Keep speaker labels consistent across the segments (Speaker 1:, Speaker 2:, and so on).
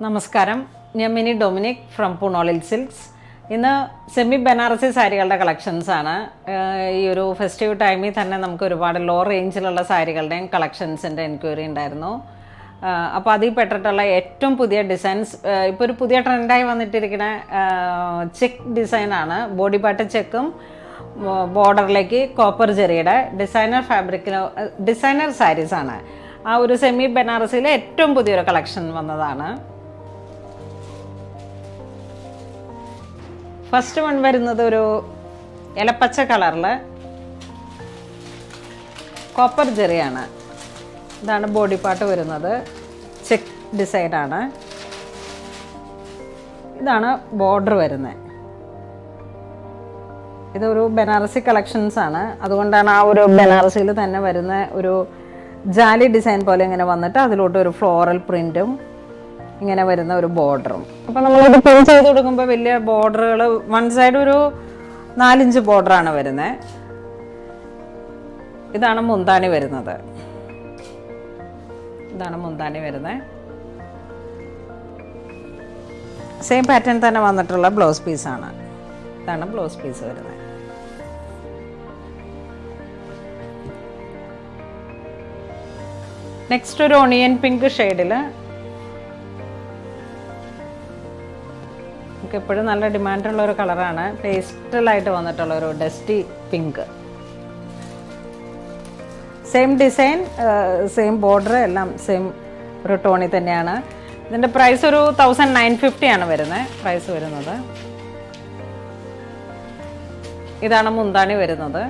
Speaker 1: നമസ്കാരം, ഞാൻ mini Dominic from പൂണോളിൽ silks. ഇന്ന് സെമി ബനാറസി സാരികളുടെ കളക്ഷൻസാണ്. ഈ ഒരു ഫെസ്റ്റീവ് ടൈമിൽ തന്നെ നമുക്ക് ഒരുപാട് ലോ റേഞ്ചിലുള്ള സാരികളുടെയും കളക്ഷൻസിൻ്റെ എൻക്വയറി ഉണ്ടായിരുന്നു. അപ്പോൾ അതിൽ പെട്ടിട്ടുള്ള ഏറ്റവും പുതിയ ഡിസൈൻസ്, ഇപ്പോൾ ഒരു പുതിയ ട്രെൻഡായി വന്നിട്ടിരിക്കുന്ന ചെക്ക് ഡിസൈനാണ്. ബോഡി പാർട്ട് ചെക്കും ബോർഡറിലേക്ക് കോപ്പർ ജെറിയുടെ ഡിസൈനർ സാരീസാണ്. ആ ഒരു സെമി ബനാറസിയിലെ ഏറ്റവും പുതിയൊരു കളക്ഷൻ വന്നതാണ്. ഫസ്റ്റ് വൺ വരുന്നത് ഒരു ഇലപ്പച്ച കളറിൽ കോപ്പർ ജെറിയാണ്. ഇതാണ് ബോഡി പാർട്ട് വരുന്നത്. ചെക്ക് ഡിസൈനാണ്. ഇതാണ് ബോർഡർ വരുന്നത്. ഇതൊരു ബനാറസി കളക്ഷൻസ് ആണ്. അതുകൊണ്ടാണ് ആ ഒരു ബനാറസിയിൽ തന്നെ വരുന്ന ഒരു ജാലി ഡിസൈൻ പോലെ ഇങ്ങനെ വന്നിട്ട് അതിലോട്ട് ഒരു ഫ്ലോറൽ പ്രിൻറ്റും ഇങ്ങനെ വരുന്ന ഒരു ബോർഡറും. അപ്പോൾ നമ്മളിത് പിൻ ചെയ്ത് കൊടുക്കുമ്പോൾ വലിയ ബോർഡറുകൾ, വൺ സൈഡ് ഒരു 4 ഇഞ്ച് ബോർഡറാണ് വരുന്നത്. ഇതാണ് മുന്താണി വരുന്നത്. സെയിം പാറ്റേൺ തന്നെ വന്നിട്ടുള്ള ബ്ലൗസ് പീസാണ്. ഇതാണ് ബ്ലൗസ് പീസ് വരുന്നത്. നെക്സ്റ്റ് ഒരു ഓണിയൻ പിങ്ക് ഷെയ്ഡിൽ നമുക്ക് എപ്പോഴും നല്ല ഡിമാൻഡുള്ള ഒരു കളറാണ്. പേസ്റ്റലായിട്ട് വന്നിട്ടുള്ള ഒരു dusty pink. Same design, same border, എല്ലാം സെയിം ഒരു ടോണിൽ തന്നെയാണ്. ഇതിൻ്റെ പ്രൈസ് ഒരു 1950 ആണ് പ്രൈസ് വരുന്നത്. ഇതാണ് മുന്താണി വരുന്നത്.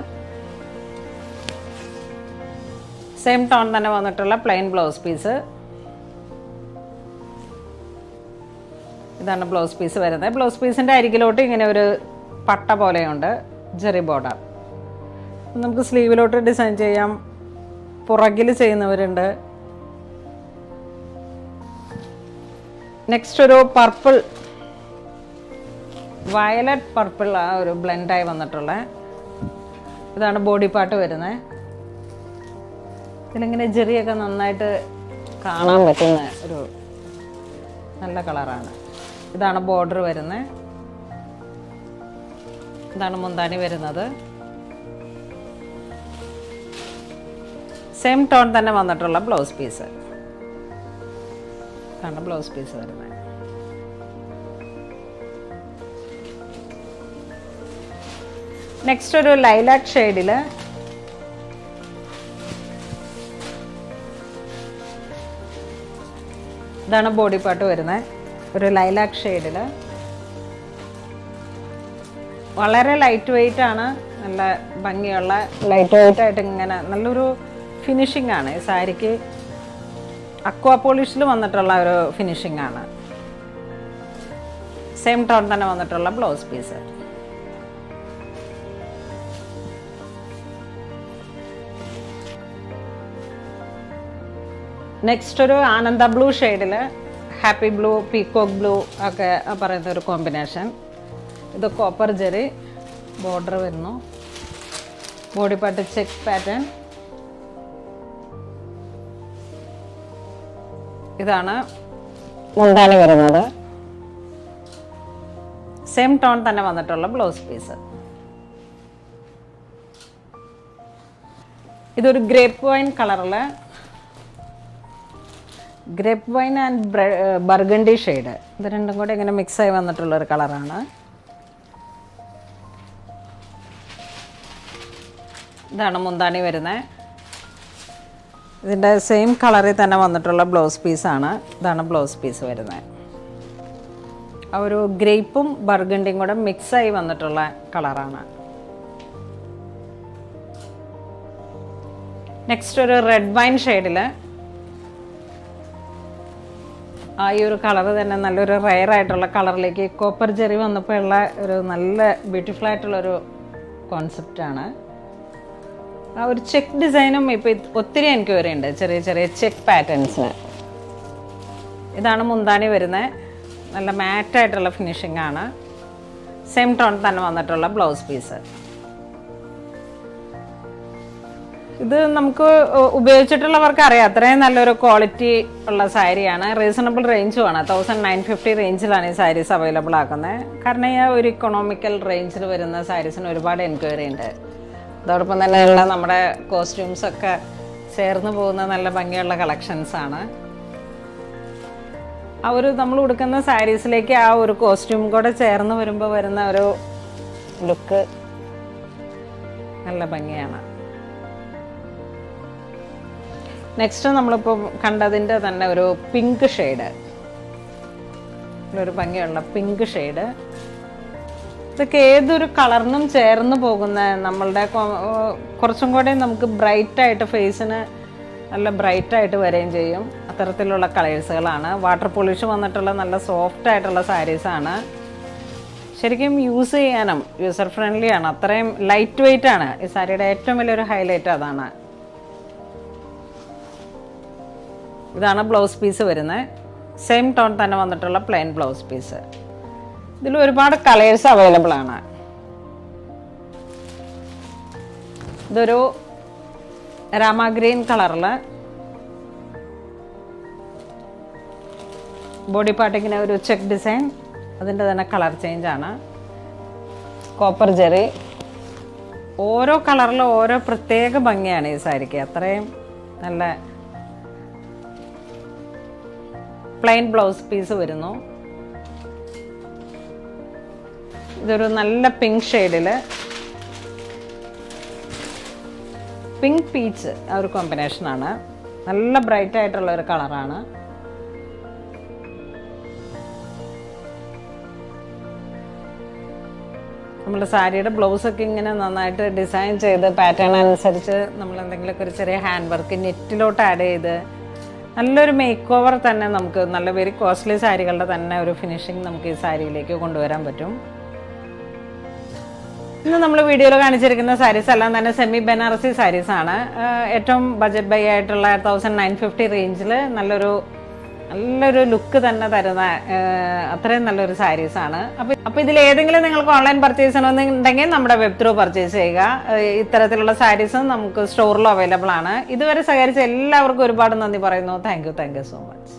Speaker 1: സെയിം ടോൺ തന്നെ വന്നിട്ടുള്ള പ്ലെയിൻ ബ്ലൗസ് പീസ്. ഇതാണ് ബ്ലൗസ് പീസ് വരുന്നത്. ബ്ലൗസ് പീസിൻ്റെ അരികിലോട്ട് ഇങ്ങനെ ഒരു പട്ട പോലെയുണ്ട്, ജെറി ബോർഡർ. നമുക്ക് സ്ലീവിലോട്ട് ഡിസൈൻ ചെയ്യാം, പുറകിൽ ചെയ്യുന്നവരുണ്ട്. നെക്സ്റ്റ് ഒരു പർപ്പിൾ, വയലറ്റ് പർപ്പിൾ, ആ ഒരു ബ്ലെൻഡായി വന്നിട്ടുള്ള ഇതാണ് ബോഡി പാർട്ട് വരുന്നത്. ഇതിലിങ്ങനെ ജെറിയൊക്കെ നന്നായിട്ട് കാണാൻ പറ്റുന്ന ഒരു നല്ല കളറാണ്. ഇതാണ് ബോർഡർ വരുന്നത്. ഇതാണ് മുന്താണി വരുന്നത്. സെയിം ടോൺ തന്നെ വന്നിട്ടുള്ള ബ്ലൗസ് പീസ്. ഇതാണ് ബ്ലൗസ് പീസ് വരുന്നത്. നെക്സ്റ്റ് ഒരു ലൈലാക്ക് ഷെയ്ഡിൽ ഇതാണ് ബോഡി പാർട്ട് വരുന്നത്. ഒരു ലൈലാക്ക് ഷെയ്ഡിൽ വളരെ ലൈറ്റ് വെയ്റ്റ് ആണ്. നല്ല ഭംഗിയുള്ള ലൈറ്റ് വെയ്റ്റ് ആയിട്ട് ഇങ്ങനെ നല്ലൊരു ഫിനിഷിംഗ് ആണ് ഈ സാരിക്ക്. അക്വാ പോളിഷിൽ വന്നിട്ടുള്ള ഒരു ഫിനിഷിംഗ് ആണ്. സെയിം ടോൺ തന്നെ വന്നിട്ടുള്ള ബ്ലൗസ് പീസ്. നെക്സ്റ്റ് ഒരു ആനന്ദ ബ്ലൂ ഷെയ്ഡിൽ ഹാപ്പി ബ്ലൂ, പീക്കോക്ക് ബ്ലൂ ഒക്കെ പറയുന്ന ഒരു കോമ്പിനേഷൻ. ഇത് കോപ്പർ ജെറി ബോർഡർ വരുന്നു. Body part check pattern. ഇതാണ് മുന്താണി വരുന്നത്. സെയിം ടോൺ തന്നെ വന്നിട്ടുള്ള ബ്ലൗസ് പീസ്. ഇതൊരു ഗ്രേപ്പ് വൈൻ കളറിൽ, grape wine and burgundy shade, ഇത് രണ്ടും കൂടെ ഇങ്ങനെ മിക്സായി വന്നിട്ടുള്ളൊരു കളറാണ്. ഇതാണ് മുന്താണി വരുന്നത്. ഇതിൻ്റെ സെയിം കളറിൽ തന്നെ വന്നിട്ടുള്ള ബ്ലൗസ് പീസാണ്. ഇതാണ് ബ്ലൗസ് പീസ് വരുന്നത്. ആ ഒരു ഗ്രേപ്പും ബർഗണ്ടിയും കൂടെ മിക്സായി വന്നിട്ടുള്ള കളറാണ്. നെക്സ്റ്റ് ഒരു റെഡ് വൈൻ ഷെയ്ഡിൽ, ആ ഈ ഒരു കളർ തന്നെ നല്ലൊരു റയർ ആയിട്ടുള്ള കളറിലേക്ക് കോപ്പർ ജെറി വന്നപ്പോൾ ഉള്ള ഒരു നല്ല ബ്യൂട്ടിഫുൾ ആയിട്ടുള്ളൊരു കോൺസെപ്റ്റാണ്. ആ ഒരു ചെക്ക് ഡിസൈനും ഇപ്പോൾ ഒത്തിരി എൻക്വയറി ഉണ്ട്, ചെറിയ ചെറിയ ചെക്ക് പാറ്റേൺസിന്. ഇതാണ് മുന്താണി വരുന്നത്. നല്ല മാറ്റായിട്ടുള്ള ഫിനിഷിംഗ് ആണ്. സെയിം ടോൺ തന്നെ വന്നിട്ടുള്ള ബ്ലൗസ് പീസ്. ഇത് നമുക്ക് ഉപയോഗിച്ചിട്ടുള്ളവർക്ക് അറിയാം, അത്രയും നല്ലൊരു ക്വാളിറ്റി ഉള്ള സാരിയാണ്. റീസണബിൾ റേഞ്ചുമാണ്, 1950 റേഞ്ചിലാണ് ഈ സാരീസ് അവൈലബിൾ ആക്കുന്നത്. കാരണം ഈ ഒരു ഇക്കണോമിക്കൽ റേഞ്ചിൽ വരുന്ന സാരീസിന് ഒരുപാട് എൻക്വയറി ഉണ്ട്. അതോടൊപ്പം തന്നെയുള്ള നമ്മുടെ കോസ്റ്റ്യൂംസൊക്കെ ചേർന്ന് പോകുന്ന നല്ല ഭംഗിയുള്ള കളക്ഷൻസാണ്. ആ ഒരു നമ്മൾ ഉടുക്കുന്ന സാരീസിലേക്ക് ആ ഒരു കോസ്റ്റ്യൂം കൂടെ ചേർന്ന് വരുമ്പോൾ വരുന്ന ഒരു ലുക്ക് നല്ല ഭംഗിയാണ്. നെക്സ്റ്റ് നമ്മളിപ്പോൾ കണ്ടതിൻ്റെ തന്നെ ഒരു പിങ്ക് ഷെയ്ഡ്, ഒരു ഭംഗിയുള്ള പിങ്ക് ഷെയ്ഡ്. ഇതൊക്കെ ഏതൊരു കളറിനും ചേർന്ന് പോകുന്ന നമ്മളുടെ കുറച്ചും കൂടെ നമുക്ക് ബ്രൈറ്റായിട്ട് ഫേസിന് നല്ല ബ്രൈറ്റായിട്ട് വരികയും ചെയ്യും. അത്തരത്തിലുള്ള കളേഴ്സുകളാണ്. വാട്ടർ പൊല്യൂഷൻ വന്നിട്ടുള്ള നല്ല സോഫ്റ്റ് ആയിട്ടുള്ള സാരീസാണ്. ശരിക്കും യൂസ് ചെയ്യാനും യൂസർ ഫ്രണ്ട്ലി ആണ്. അത്രയും ലൈറ്റ് വെയ്റ്റ് ആണ് ഈ സാരിയുടെ ഏറ്റവും വലിയൊരു ഹൈലൈറ്റ്. അതാണ്. ഇതാണ് ബ്ലൗസ് പീസ് വരുന്നത്. സെയിം ടോൺ തന്നെ വന്നിട്ടുള്ള പ്ലെയിൻ ബ്ലൗസ് പീസ്. ഇതിൽ ഒരുപാട് കളേഴ്സ് അവൈലബിൾ ആണ്. ഇതൊരു രാമ ഗ്രീൻ കളറിൽ ബോഡി പാർട്ടിങ്ങിന് ഒരു ചെക്ക് ഡിസൈൻ, അതിൻ്റെ തന്നെ കളർ ചേഞ്ച് ആണ്. Copper Jerry. ഓരോ കളറിലും ഓരോ പ്രത്യേക ഭംഗിയാണ് ഈ സാരിക്ക്. അത്രയും നല്ല പ്ലെയിൻ ബ്ലൗസ് പീസ് വരുന്നു. ഇതൊരു നല്ല പിങ്ക് ഷെയ്ഡിൽ പിങ്ക് പീച്ച് ആ ഒരു കോമ്പിനേഷനാണ്. നല്ല ബ്രൈറ്റ് ആയിട്ടുള്ള ഒരു കളറാണ്. നമ്മുടെ സാരിയുടെ ബ്ലൗസൊക്കെ ഇങ്ങനെ നന്നായിട്ട് ഡിസൈൻ ചെയ്ത് പാറ്റേൺ അനുസരിച്ച് നമ്മൾ എന്തെങ്കിലുമൊക്കെ ഒരു ചെറിയ ഹാൻഡ് വർക്ക് നെറ്റിലോട്ട് ആഡ് ചെയ്ത് നല്ലൊരു മേക്ക് ഓവർ തന്നെ നമുക്ക് നല്ല വെരി കോസ്റ്റ്ലി സാരികളുടെ തന്നെ ഒരു ഫിനിഷിങ് നമുക്ക് ഈ സാരിയിലേക്ക് കൊണ്ടുവരാൻ പറ്റും. ഇന്ന് നമ്മൾ വീഡിയോയിൽ കാണിച്ചിരിക്കുന്ന സാരീസ് എല്ലാം തന്നെ സെമി ബനാറസി സാരീസാണ്. ഏറ്റവും ബജറ്റ് ബൈ ആയിട്ടുള്ള 1950 റേഞ്ചിൽ നല്ലൊരു ലുക്ക് തന്നെ തരുന്ന അത്രയും നല്ലൊരു സാരീസാണ്. അപ്പോൾ ഇതിൽ ഏതെങ്കിലും നിങ്ങൾക്ക് ഓൺലൈൻ പർച്ചേസ് ചെയ്യണമെന്നുണ്ടെങ്കിൽ നമ്മുടെ വെബ് ത്രൂ പർച്ചേസ് ചെയ്യുക. ഇത്തരത്തിലുള്ള സാരീസും നമുക്ക് സ്റ്റോറിലും അവൈലബിൾ ആണ്. ഇതുവരെ സഹകരിച്ച എല്ലാവർക്കും ഒരുപാട് നന്ദി പറയുന്നു. Thank you so much.